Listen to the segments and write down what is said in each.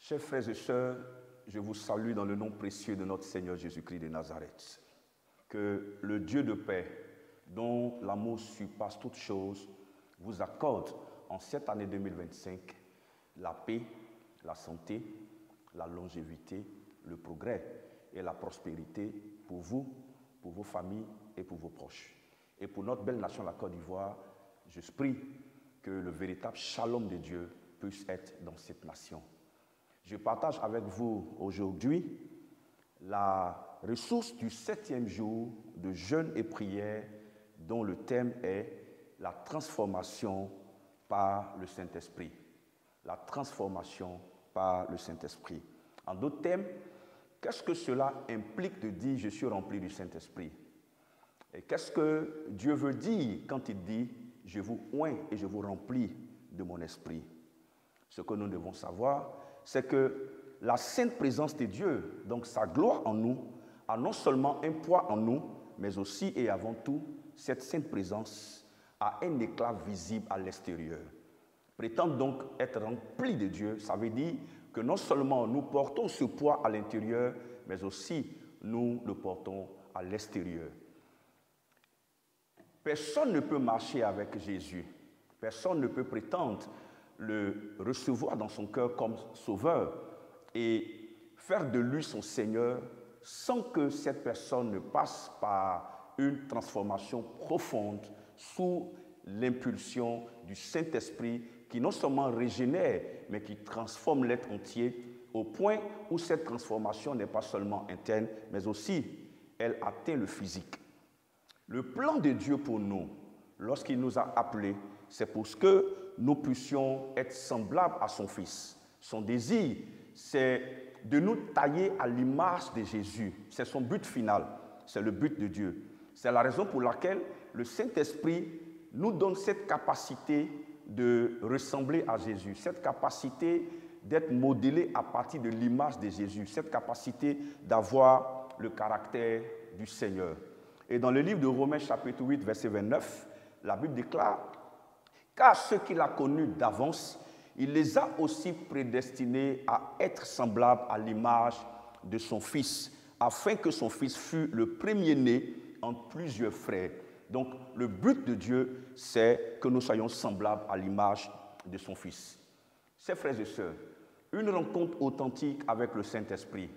Chers frères et sœurs, je vous salue dans le nom précieux de notre Seigneur Jésus-Christ de Nazareth. Que le Dieu de paix, dont l'amour surpasse toutes choses, vous accorde en cette année 2025 la paix, la santé, la longévité, le progrès et la prospérité pour vous, pour vos familles et pour vos proches. Et pour notre belle nation, la Côte d'Ivoire, je prie que le véritable shalom de Dieu puisse être dans cette nation. Je partage avec vous aujourd'hui la ressource du 7e jour de jeûne et prière dont le thème est la transformation par le Saint-Esprit. La transformation par le Saint-Esprit. En d'autres termes, qu'est-ce que cela implique de dire « je suis rempli du Saint-Esprit » ? Et qu'est-ce que Dieu veut dire quand il dit « je vous oins et je vous remplis de mon esprit » ? Ce que nous devons savoir, c'est que la sainte présence de Dieu, donc sa gloire en nous, a non seulement un poids en nous, mais aussi et avant tout, cette sainte présence a un éclat visible à l'extérieur. Prétendre donc être rempli de Dieu, ça veut dire que non seulement nous portons ce poids à l'intérieur, mais aussi nous le portons à l'extérieur. Personne ne peut marcher avec Jésus. Personne ne peut prétendre le recevoir dans son cœur comme sauveur et faire de lui son Seigneur sans que cette personne ne passe par une transformation profonde sous l'impulsion du Saint-Esprit qui non seulement régénère, mais qui transforme l'être entier au point où cette transformation n'est pas seulement interne, mais aussi elle atteint le physique. Le plan de Dieu pour nous, lorsqu'il nous a appelés, c'est pour que nous puissions être semblables à son Fils. Son désir, c'est de nous tailler à l'image de Jésus. C'est son but final, c'est le but de Dieu. C'est la raison pour laquelle le Saint-Esprit nous donne cette capacité de ressembler à Jésus, cette capacité d'être modélé à partir de l'image de Jésus, cette capacité d'avoir le caractère du Seigneur. Et dans le livre de Romains chapitre 8, verset 29, la Bible déclare « Car ceux qu'il a connus d'avance, il les a aussi prédestinés à être semblables à l'image de son Fils, afin que son Fils fût le premier-né entre plusieurs frères. » Donc, le but de Dieu, c'est que nous soyons semblables à l'image de son Fils. Chers frères et sœurs, une rencontre authentique avec le Saint-Esprit,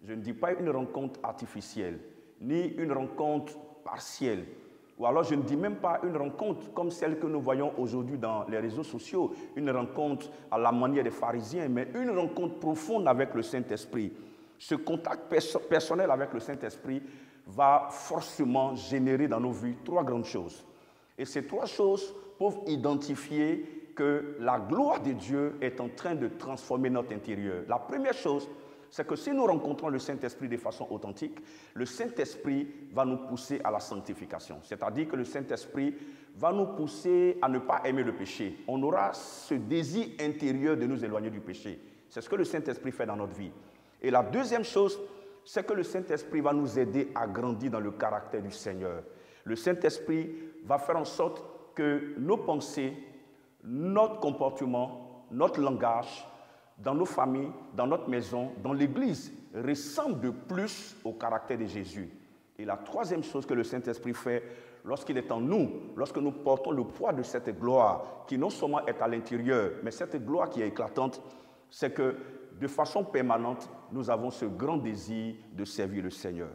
je ne dis pas une rencontre artificielle, ni une rencontre partielle, ou alors je ne dis même pas une rencontre comme celle que nous voyons aujourd'hui dans les réseaux sociaux, une rencontre à la manière des pharisiens, mais une rencontre profonde avec le Saint-Esprit. Ce contact personnel avec le Saint-Esprit va forcément générer dans nos vies trois grandes choses. Et ces trois choses peuvent identifier que la gloire de Dieu est en train de transformer notre intérieur. La première chose, c'est que si nous rencontrons le Saint-Esprit de façon authentique, le Saint-Esprit va nous pousser à la sanctification. C'est-à-dire que le Saint-Esprit va nous pousser à ne pas aimer le péché. On aura ce désir intérieur de nous éloigner du péché. C'est ce que le Saint-Esprit fait dans notre vie. Et la deuxième chose, c'est que le Saint-Esprit va nous aider à grandir dans le caractère du Seigneur. Le Saint-Esprit va faire en sorte que nos pensées, notre comportement, notre langage, dans nos familles, dans notre maison, dans l'Église, ressemble de plus au caractère de Jésus. Et la troisième chose que le Saint-Esprit fait lorsqu'il est en nous, lorsque nous portons le poids de cette gloire, qui non seulement est à l'intérieur, mais cette gloire qui est éclatante, c'est que de façon permanente, nous avons ce grand désir de servir le Seigneur.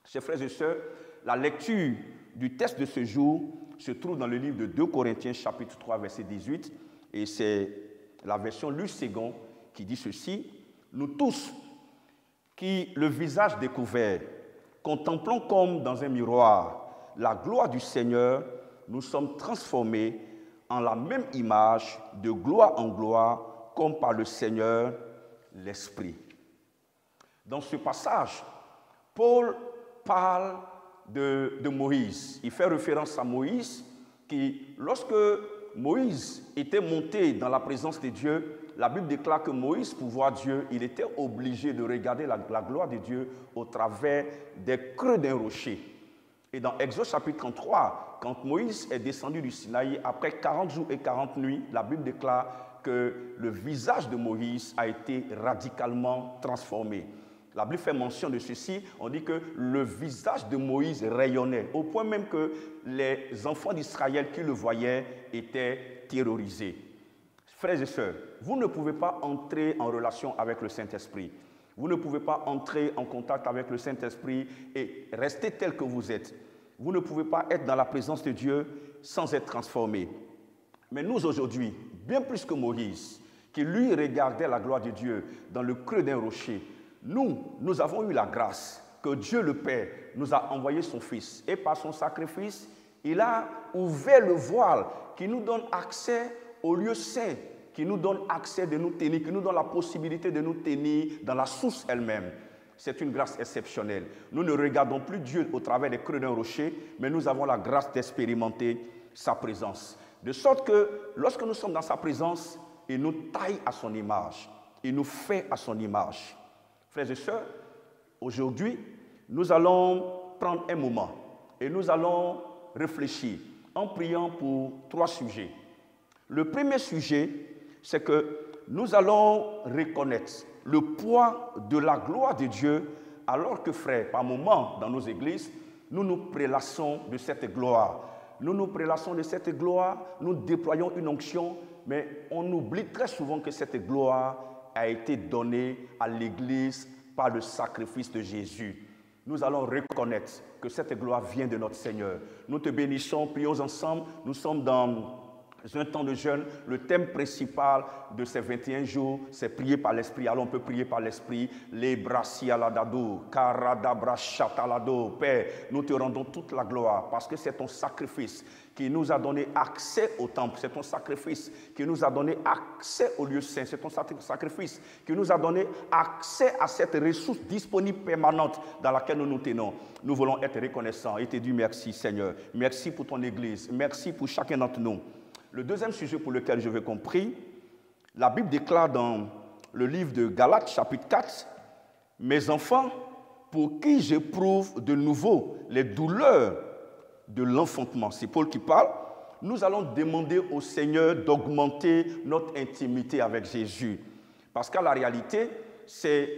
Chers frères et sœurs, la lecture du texte de ce jour se trouve dans le livre de 2 Corinthiens, chapitre 3, verset 18, et c'est la version Luc II qui dit ceci: « Nous tous, qui, le visage découvert, contemplons comme dans un miroir la gloire du Seigneur, nous sommes transformés en la même image de gloire en gloire, comme par le Seigneur l'Esprit. » Dans ce passage, Paul parle de Moïse. Il fait référence à Moïse qui, lorsque Moïse était monté dans la présence de Dieu, la Bible déclare que Moïse, pour voir Dieu, il était obligé de regarder la gloire de Dieu au travers des creux d'un rocher. Et dans Exode chapitre 33, quand Moïse est descendu du Sinaï, après 40 jours et 40 nuits, la Bible déclare que le visage de Moïse a été radicalement transformé. La Bible fait mention de ceci, on dit que le visage de Moïse rayonnait, au point même que les enfants d'Israël qui le voyaient étaient terrorisés. Frères et sœurs, vous ne pouvez pas entrer en relation avec le Saint-Esprit. Vous ne pouvez pas entrer en contact avec le Saint-Esprit et rester tel que vous êtes. Vous ne pouvez pas être dans la présence de Dieu sans être transformé. Mais nous aujourd'hui, bien plus que Moïse, qui lui regardait la gloire de Dieu dans le creux d'un rocher, nous avons eu la grâce que Dieu le Père nous a envoyé son Fils. Et par son sacrifice, il a ouvert le voile qui nous donne accès au lieu saint, qui nous donne accès de nous tenir, qui nous donne la possibilité de nous tenir dans la source elle-même. C'est une grâce exceptionnelle. Nous ne regardons plus Dieu au travers des creux d'un rocher, mais nous avons la grâce d'expérimenter sa présence. De sorte que lorsque nous sommes dans sa présence, il nous taille à son image, il nous fait à son image. Frères et sœurs, aujourd'hui, nous allons prendre un moment et nous allons réfléchir en priant pour 3 sujets. Le premier sujet, c'est que nous allons reconnaître le poids de la gloire de Dieu, alors que, frères, par moments dans nos églises, nous nous prélassons de cette gloire. Nous nous prélassons de cette gloire, nous déployons une onction, mais on oublie très souvent que cette gloire a été donnée à l'Église par le sacrifice de Jésus. Nous allons reconnaître que cette gloire vient de notre Seigneur. Nous te bénissons, prions ensemble. Nous sommes dans un temps de jeûne. Le thème principal de ces 21 jours, c'est prier par l'Esprit. Alors on peut prier par l'Esprit. Les brassialadado, karadabrachatalado. Père, nous te rendons toute la gloire parce que c'est ton sacrifice qui nous a donné accès au temple. C'est ton sacrifice qui nous a donné accès au lieu saint. C'est ton sacrifice qui nous a donné accès à cette ressource disponible permanente dans laquelle nous nous tenons. Nous voulons être reconnaissants et te dire merci Seigneur. Merci pour ton Église. Merci pour chacun d'entre nous. Le deuxième sujet pour lequel je veux qu'on prie, la Bible déclare dans le livre de Galates, chapitre 4, « Mes enfants, pour qui j'éprouve de nouveau les douleurs de l'enfantement », c'est Paul qui parle, nous allons demander au Seigneur d'augmenter notre intimité avec Jésus. Parce qu'à la réalité, c'est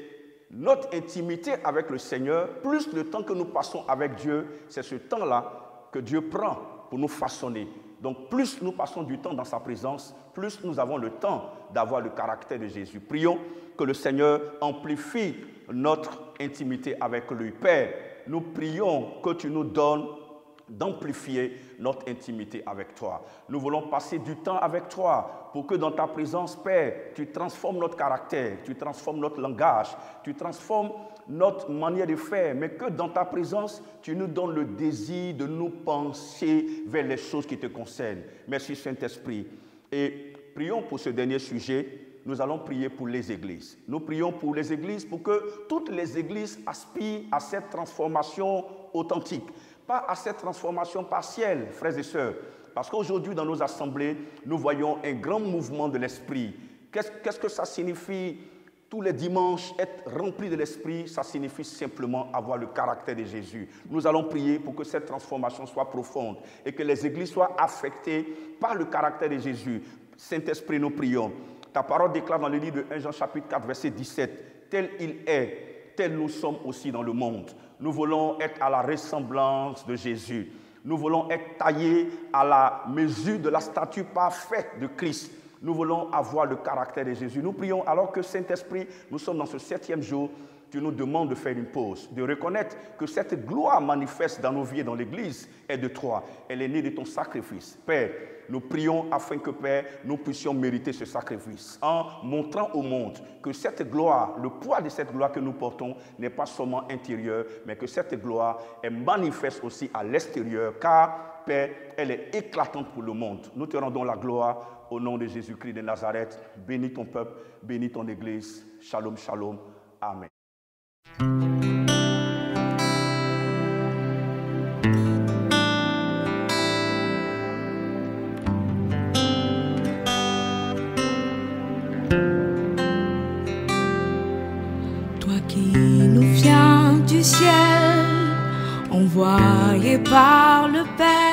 notre intimité avec le Seigneur, plus le temps que nous passons avec Dieu, c'est ce temps-là que Dieu prend pour nous façonner. Donc, plus nous passons du temps dans sa présence, plus nous avons le temps d'avoir le caractère de Jésus. Prions que le Seigneur amplifie notre intimité avec lui. Père, nous prions que tu nous donnes d'amplifier notre intimité avec toi. Nous voulons passer du temps avec toi pour que dans ta présence, Père, tu transformes notre caractère, tu transformes notre langage, tu transformes notre manière de faire, mais que dans ta présence, tu nous donnes le désir de nous pencher vers les choses qui te concernent. Merci Saint-Esprit. Et prions pour ce dernier sujet. Nous allons prier pour les églises. Nous prions pour les églises pour que toutes les églises aspirent à cette transformation authentique, pas à cette transformation partielle, frères et sœurs. Parce qu'aujourd'hui, dans nos assemblées, nous voyons un grand mouvement de l'esprit. Qu'est-ce que ça signifie? Tous les dimanches, être rempli de l'Esprit, ça signifie simplement avoir le caractère de Jésus. Nous allons prier pour que cette transformation soit profonde et que les églises soient affectées par le caractère de Jésus. Saint-Esprit, nous prions. Ta parole déclare dans le livre de 1 Jean chapitre 4, verset 17, « Tel il est, tel nous sommes aussi dans le monde. Nous voulons être à la ressemblance de Jésus. Nous voulons être taillés à la mesure de la stature parfaite de Christ. Nous voulons avoir le caractère de Jésus. Nous prions alors que Saint-Esprit, nous sommes dans ce 7e jour, tu nous demandes de faire une pause, de reconnaître que cette gloire manifeste dans nos vies et dans l'Église est de toi. Elle est née de ton sacrifice. Père, nous prions afin que, Père, nous puissions mériter ce sacrifice en montrant au monde que cette gloire, le poids de cette gloire que nous portons n'est pas seulement intérieur, mais que cette gloire est manifeste aussi à l'extérieur, car, Père, elle est éclatante pour le monde. Nous te rendons la gloire au nom de Jésus-Christ de Nazareth. Bénis ton peuple, bénis ton Église. Shalom, shalom. Amen. Toi qui nous viens du ciel, envoyé par le Père,